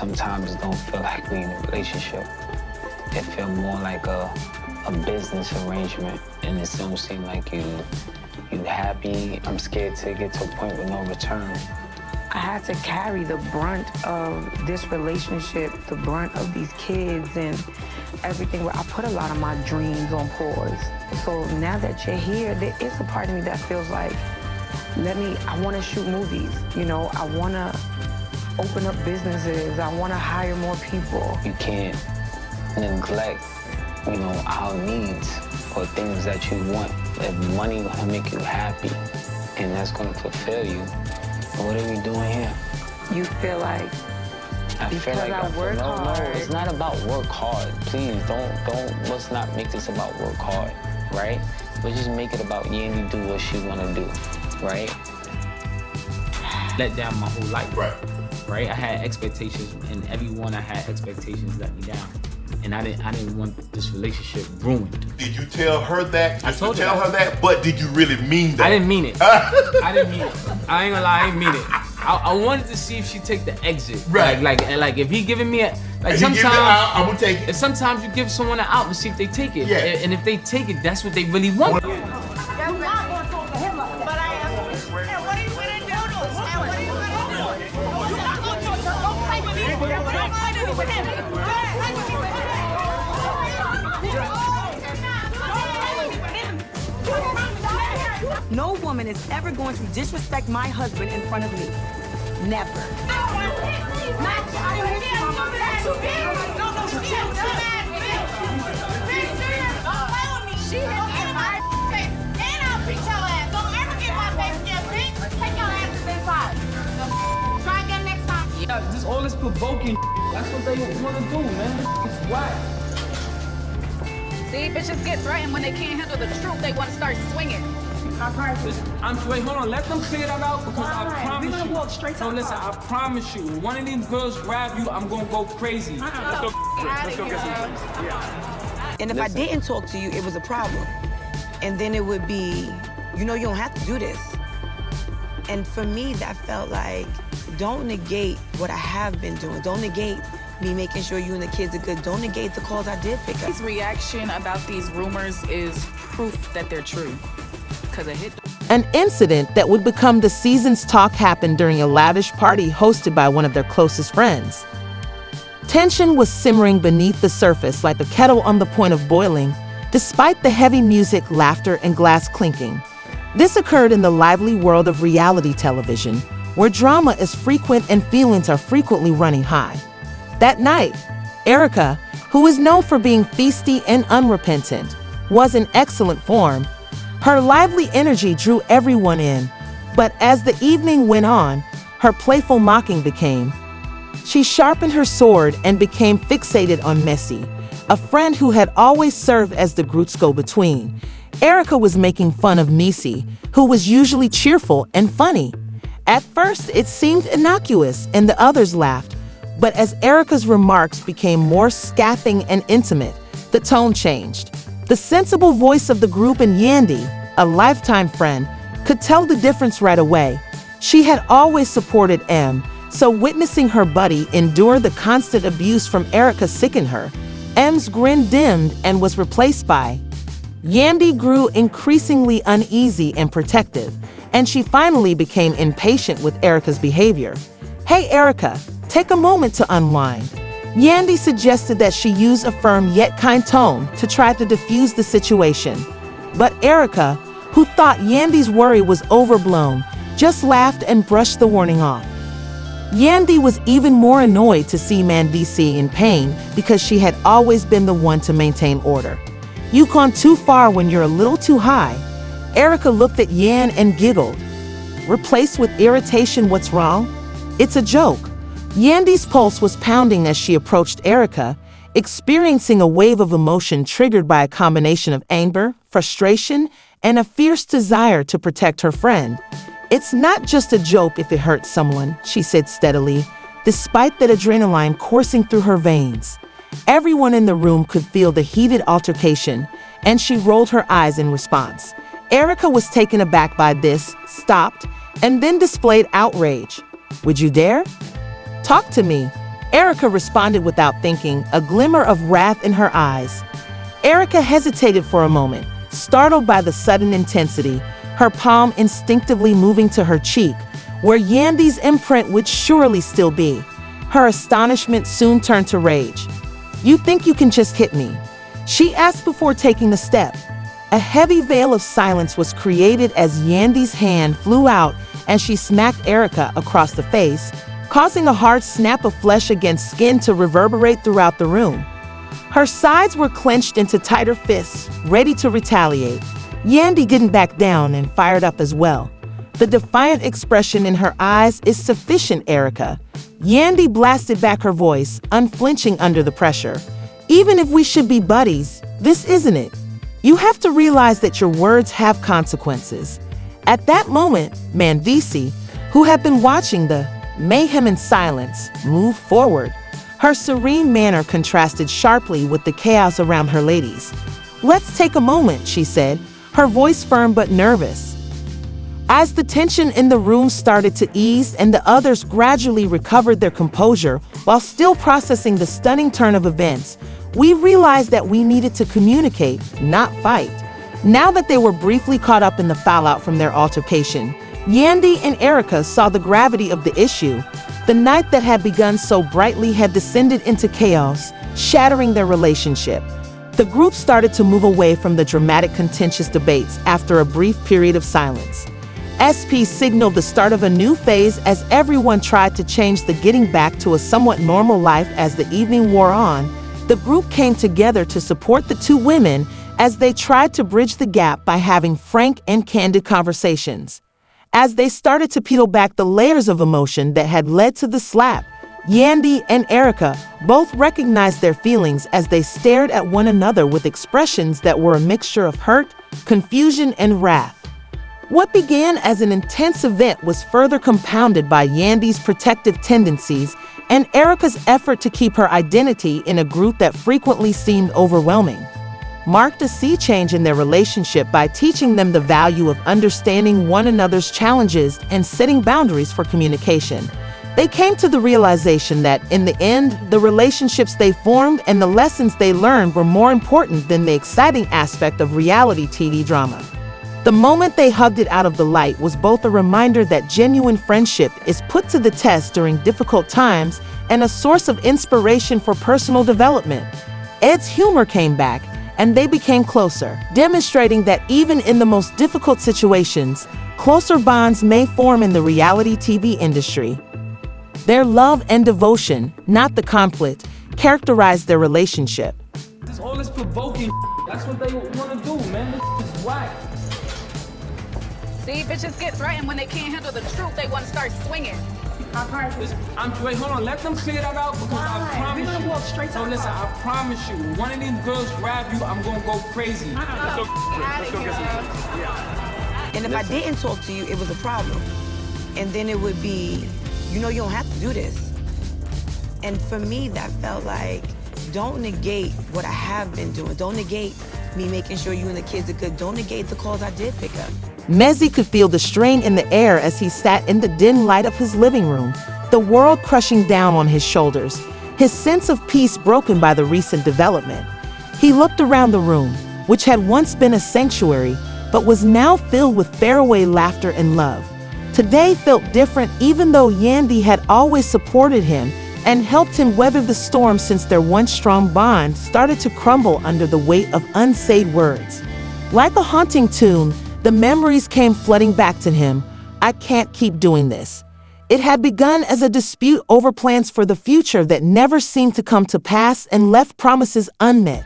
Sometimes it don't feel like we in a relationship. It feel more like a business arrangement, and it don't seem like you happy. I'm scared to get to a point with no return. I had to carry the brunt of this relationship, the brunt of these kids and everything. I put a lot of my dreams on pause. So now that you're here, there is a part of me that feels like, I want to shoot movies, you know, I want to open up businesses, I want to hire more people. You can't neglect, you know, our needs or things that you want. If money gonna make you happy and that's gonna fulfill you, what are we doing here? You feel like I feel like I work hard. No, it's not about work hard. Please let's not make this about work hard, right? Let's just make it about Yandy do what she wanna do, right? Let down my whole life. Right. I had expectations, and everyone I had expectations let me down. And I didn't want this relationship ruined. Did you tell her that? I told her that, but did you really mean that? I didn't mean it. I didn't mean it. I ain't gonna lie, I didn't mean it. I wanted to see if she take the exit. Right. Like if he giving me sometimes I'm gonna take it. If sometimes you give someone an out and see if they take it. Yeah. And if they take it, that's what they really want. no woman is ever going to disrespect my husband in front of me. Never. This all this provoking. That's what they want to do, man. It's whack. See, bitches get threatened when they can't handle the truth. They want to start swinging. Wait, hold on. Let them clear that out because I promise We're gonna you. walk straight to No, the listen. car. I promise you. When one of these girls grab you, I'm gonna go crazy. Let's go get some. And if I didn't talk to you, it was a problem. And then it would be, you know, you don't have to do this. And for me, that felt like, don't negate what I have been doing. Don't negate me making sure you and the kids are good. Don't negate the calls I did pick up. His reaction about these rumors is proof that they're true. Because it hit. An incident that would become the season's talk happened during a lavish party hosted by one of their closest friends. Tension was simmering beneath the surface like a kettle on the point of boiling, despite the heavy music, laughter, and glass clinking. This occurred in the lively world of reality television, where drama is frequent and feelings are frequently running high. That night, Erika, who is known for being feisty and unrepentant, was in excellent form. Her lively energy drew everyone in, but as the evening went on, her playful mocking became. She sharpened her sword and became fixated on Messi, a friend who had always served as the group's go-between. Erika was making fun of Messi, who was usually cheerful and funny. At first, it seemed innocuous and the others laughed, but as Erika's remarks became more scathing and intimate, the tone changed. The sensible voice of the group and Yandy, a lifetime friend, could tell the difference right away. She had always supported M, so witnessing her buddy endure the constant abuse from Erika sickened her. M's grin dimmed and was replaced by Yandy grew increasingly uneasy and protective, and she finally became impatient with Erika's behavior. Hey Erika, take a moment to unwind. Yandy suggested that she use a firm yet kind tone to try to diffuse the situation. But Erika, who thought Yandy's worry was overblown, just laughed and brushed the warning off. Yandy was even more annoyed to see Mendeecees in pain because she had always been the one to maintain order. You've gone too far when you're a little too high. Erika looked at Yan and giggled. Replaced with irritation, what's wrong? It's a joke. Yandy's pulse was pounding as she approached Erika, experiencing a wave of emotion triggered by a combination of anger, frustration, and a fierce desire to protect her friend. It's not just a joke if it hurts someone, she said steadily, despite that adrenaline coursing through her veins. Everyone in the room could feel the heated altercation, and she rolled her eyes in response. Erika was taken aback by this, stopped, and then displayed outrage. Would you dare? Talk to me. Erika responded without thinking, a glimmer of wrath in her eyes. Erika hesitated for a moment, startled by the sudden intensity, her palm instinctively moving to her cheek, where Yandy's imprint would surely still be. Her astonishment soon turned to rage. "You think you can just hit me?" she asked before taking the step. A heavy veil of silence was created as Yandy's hand flew out and she smacked Erika across the face, causing a hard snap of flesh against skin to reverberate throughout the room. Her sides were clenched into tighter fists, ready to retaliate. Yandy didn't back down and fired up as well. The defiant expression in her eyes is sufficient, Erika. Yandy blasted back her voice, unflinching under the pressure. "Even if we should be buddies, this isn't it. You have to realize that your words have consequences." At that moment, Mendeecees, who had been watching the mayhem in silence, moved forward. Her serene manner contrasted sharply with the chaos around her ladies. "Let's take a moment," she said, her voice firm but nervous. As the tension in the room started to ease and the others gradually recovered their composure while still processing the stunning turn of events, we realized that we needed to communicate, not fight. Now that they were briefly caught up in the fallout from their altercation, Yandy and Erika saw the gravity of the issue. The night that had begun so brightly had descended into chaos, shattering their relationship. The group started to move away from the dramatic, contentious debates after a brief period of silence. SP signaled the start of a new phase as everyone tried to change the getting back to a somewhat normal life. As the evening wore on, the group came together to support the two women as they tried to bridge the gap by having frank and candid conversations. As they started to peel back the layers of emotion that had led to the slap, Yandy and Erika both recognized their feelings as they stared at one another with expressions that were a mixture of hurt, confusion, and wrath. What began as an intense event was further compounded by Yandy's protective tendencies and Erika's effort to keep her identity in a group that frequently seemed overwhelming. Marked a sea change in their relationship by teaching them the value of understanding one another's challenges and setting boundaries for communication. They came to the realization that, in the end, the relationships they formed and the lessons they learned were more important than the exciting aspect of reality TV drama. The moment they hugged it out of the light was both a reminder that genuine friendship is put to the test during difficult times and a source of inspiration for personal development. Ed's humor came back, and they became closer, demonstrating that even in the most difficult situations, closer bonds may form in the reality TV industry. Their love and devotion, not the conflict, characterized their relationship. This all this provoking. That's what they want to do, man. This is whack. See, bitches get threatened when they can't handle the truth. They want to start swinging. Wait, hold on. Let them clear that out because I promise We're gonna walk straight to So the listen, car. I promise you, when one of these girls grab you, I'm gonna go crazy. And if I didn't talk to you, it was a problem. And then it would be, you don't have to do this. And for me, that felt like, don't negate what I have been doing. Don't negate me making sure you and the kids are good. Don't negate the calls I did pick up. Mendeecees could feel the strain in the air as he sat in the dim light of his living room, the world crushing down on his shoulders, his sense of peace broken by the recent development. He looked around the room, which had once been a sanctuary, but was now filled with faraway laughter and love. Today felt different, even though Yandy had always supported him and helped him weather the storm since their once strong bond started to crumble under the weight of unsaid words. Like a haunting tune, the memories came flooding back to him. I can't keep doing this. It had begun as a dispute over plans for the future that never seemed to come to pass and left promises unmet.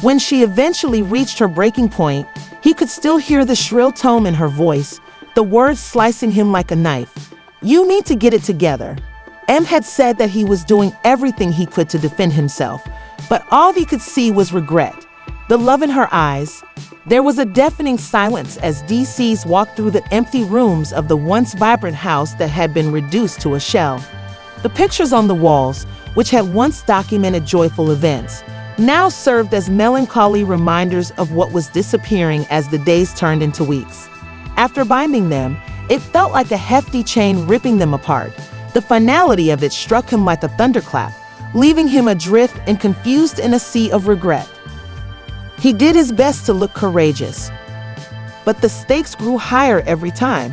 When she eventually reached her breaking point, he could still hear the shrill tone in her voice, the words slicing him like a knife. You need to get it together. M had said that he was doing everything he could to defend himself, but all he could see was regret. The love in her eyes. There was a deafening silence as DCs walked through the empty rooms of the once vibrant house that had been reduced to a shell. The pictures on the walls, which had once documented joyful events, now served as melancholy reminders of what was disappearing as the days turned into weeks. After binding them, it felt like a hefty chain ripping them apart. The finality of it struck him like a thunderclap, leaving him adrift and confused in a sea of regret. He did his best to look courageous, but the stakes grew higher every time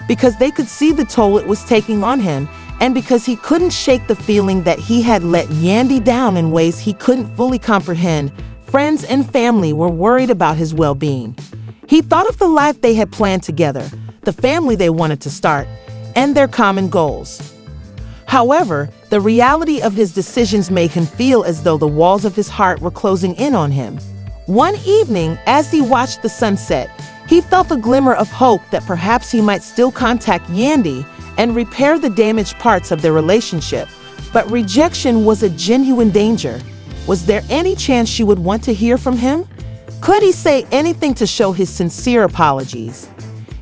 because they could see the toll it was taking on him, and because he couldn't shake the feeling that he had let Yandy down in ways he couldn't fully comprehend. Friends and family were worried about his well-being. He thought of the life they had planned together, the family they wanted to start, and their common goals. However, the reality of his decisions made him feel as though the walls of his heart were closing in on him. One evening, as he watched the sunset, he felt a glimmer of hope that perhaps he might still contact Yandy and repair the damaged parts of their relationship. But rejection was a genuine danger. Was there any chance she would want to hear from him? Could he say anything to show his sincere apologies?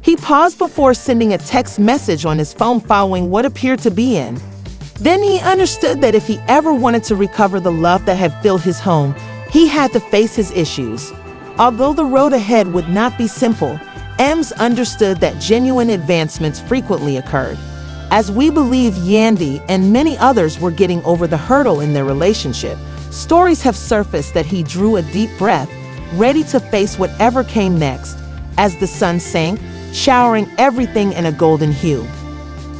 He paused before sending a text message on his phone following what appeared to be in. Then he understood that if he ever wanted to recover the love that had filled his home, he had to face his issues. Although the road ahead would not be simple, Ems understood that genuine advancements frequently occurred. As we believe Yandy and many others were getting over the hurdle in their relationship, stories have surfaced that he drew a deep breath, ready to face whatever came next, as the sun sank, showering everything in a golden hue.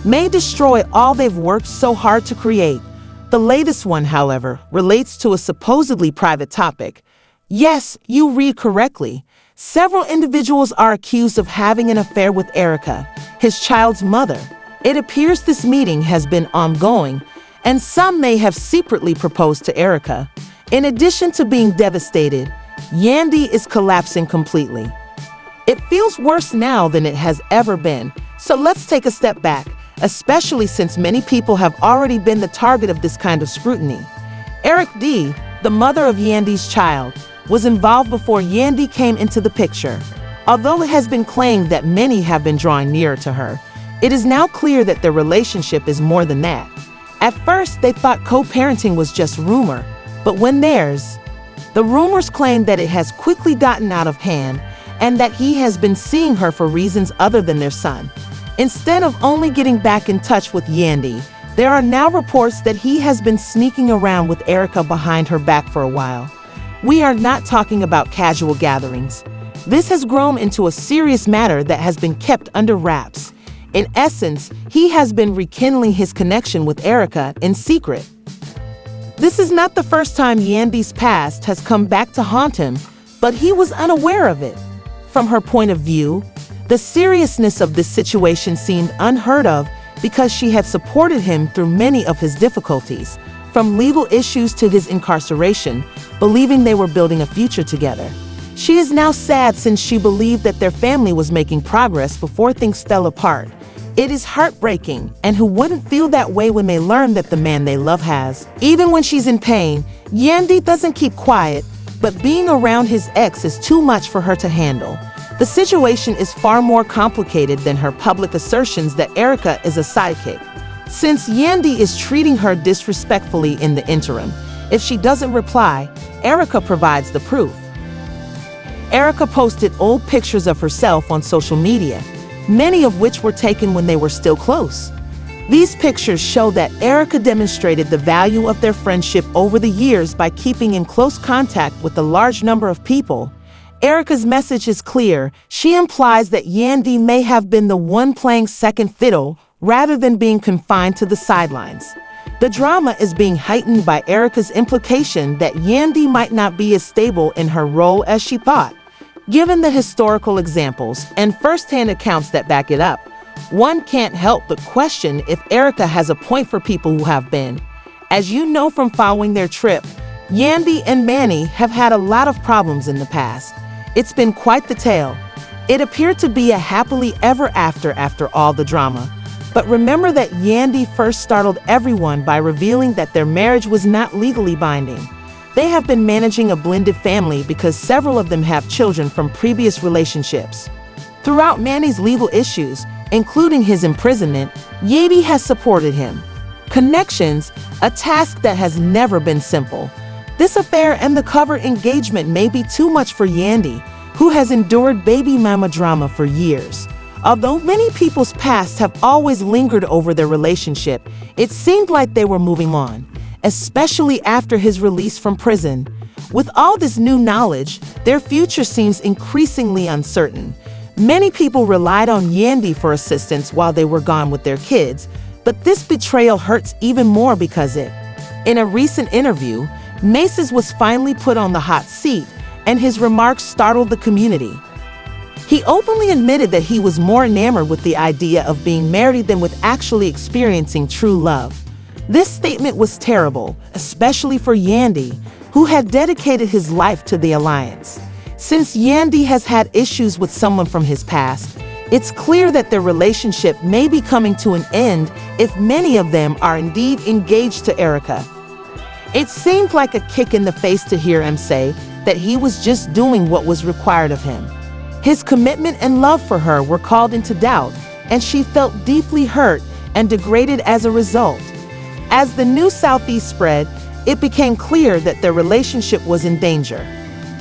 May destroy all they've worked so hard to create. The latest one, however, relates to a supposedly private topic. Yes, you read correctly. Several individuals are accused of having an affair with Erika, his child's mother. It appears this meeting has been ongoing, and some may have secretly proposed to Erika. In addition to being devastated, Yandy is collapsing completely. It feels worse now than it has ever been, so let's take a step back, especially since many people have already been the target of this kind of scrutiny. Erika D., the mother of Yandy's child, was involved before Yandy came into the picture. Although it has been claimed that many have been drawing nearer to her, it is now clear that their relationship is more than that. At first, they thought co-parenting was just rumor, but the rumors claim that it has quickly gotten out of hand and that he has been seeing her for reasons other than their son. Instead of only getting back in touch with Yandy, there are now reports that he has been sneaking around with Erika behind her back for a while. We are not talking about casual gatherings. This has grown into a serious matter that has been kept under wraps. In essence, he has been rekindling his connection with Erika in secret. This is not the first time Yandy's past has come back to haunt him, but he was unaware of it. From her point of view, the seriousness of this situation seemed unheard of because she had supported him through many of his difficulties, from legal issues to his incarceration, believing they were building a future together. She is now sad since she believed that their family was making progress before things fell apart. It is heartbreaking, and who wouldn't feel that way when they learn that the man they love has? Even when she's in pain, Yandy doesn't keep quiet, but being around his ex is too much for her to handle. The situation is far more complicated than her public assertions that Erika is a sidekick. Since Yandy is treating her disrespectfully in the interim, if she doesn't reply, Erika provides the proof. Erika posted old pictures of herself on social media, many of which were taken when they were still close. These pictures show that Erika demonstrated the value of their friendship over the years by keeping in close contact with a large number of people. Erika's message is clear. She implies that Yandy may have been the one playing second fiddle rather than being confined to the sidelines. The drama is being heightened by Erika's implication that Yandy might not be as stable in her role as she thought. Given the historical examples and first-hand accounts that back it up, one can't help but question if Erika has a point for people who have been. As you know from following their trip, Yandy and Manny have had a lot of problems in the past. It's been quite the tale. It appeared to be a happily ever after all the drama. But remember that Yandy first startled everyone by revealing that their marriage was not legally binding. They have been managing a blended family because several of them have children from previous relationships. Throughout Manny's legal issues, including his imprisonment, Yandy has supported him. Connections, a task that has never been simple. This affair and the cover engagement may be too much for Yandy, who has endured baby mama drama for years. Although many people's pasts have always lingered over their relationship, it seemed like they were moving on. especially after his release from prison. With all this new knowledge, their future seems increasingly uncertain. Many people relied on Yandy for assistance while they were gone with their kids, but this betrayal hurts even more because in a recent interview, Mendeecees was finally put on the hot seat, and his remarks startled the community. He openly admitted that he was more enamored with the idea of being married than with actually experiencing true love. This statement was terrible, especially for Yandy, who had dedicated his life to the alliance. Since Yandy has had issues with someone from his past, it's clear that their relationship may be coming to an end if many of them are indeed engaged to Erika. It seemed like a kick in the face to hear him say that he was just doing what was required of him. His commitment and love for her were called into doubt, and she felt deeply hurt and degraded as a result. As the new Southeast spread, it became clear that their relationship was in danger.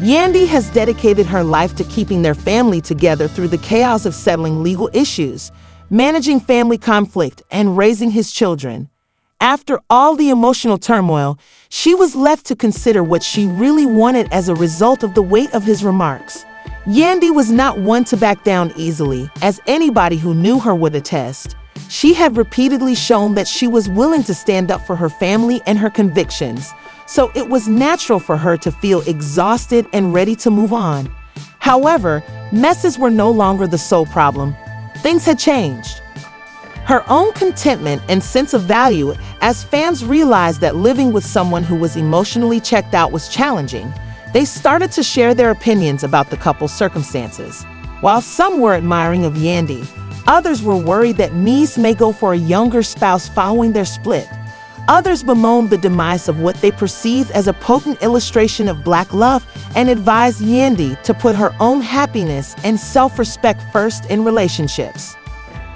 Yandy has dedicated her life to keeping their family together through the chaos of settling legal issues, managing family conflict, and raising his children. After all the emotional turmoil, she was left to consider what she really wanted as a result of the weight of his remarks. Yandy was not one to back down easily, as anybody who knew her would attest. She had repeatedly shown that she was willing to stand up for her family and her convictions, so it was natural for her to feel exhausted and ready to move on. However, messes were no longer the sole problem. Things had changed. Her own contentment and sense of value as fans realized that living with someone who was emotionally checked out was challenging, they started to share their opinions about the couple's circumstances. While some were admiring of Yandy, others were worried that Mendeecees may go for a younger spouse following their split. Others bemoaned the demise of what they perceived as a potent illustration of Black love and advised Yandy to put her own happiness and self-respect first in relationships.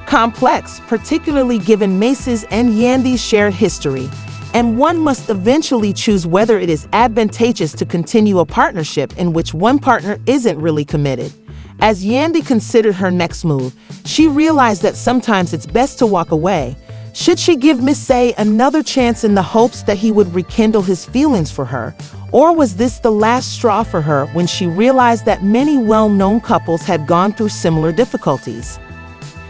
Complex, particularly given Mendeecees and Yandy's shared history, and one must eventually choose whether it is advantageous to continue a partnership in which one partner isn't really committed. As Yandy considered her next move, she realized that sometimes it's best to walk away. Should she give Mendeecees another chance in the hopes that he would rekindle his feelings for her? Or was this the last straw for her when she realized that many well-known couples had gone through similar difficulties?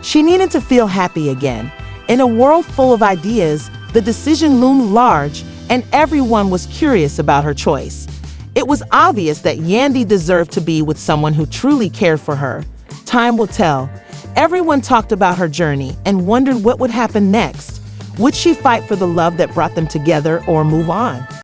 She needed to feel happy again. In a world full of ideas, the decision loomed large, and everyone was curious about her choice. It was obvious that Yandy deserved to be with someone who truly cared for her. Time will tell. Everyone talked about her journey and wondered what would happen next. Would she fight for the love that brought them together or move on?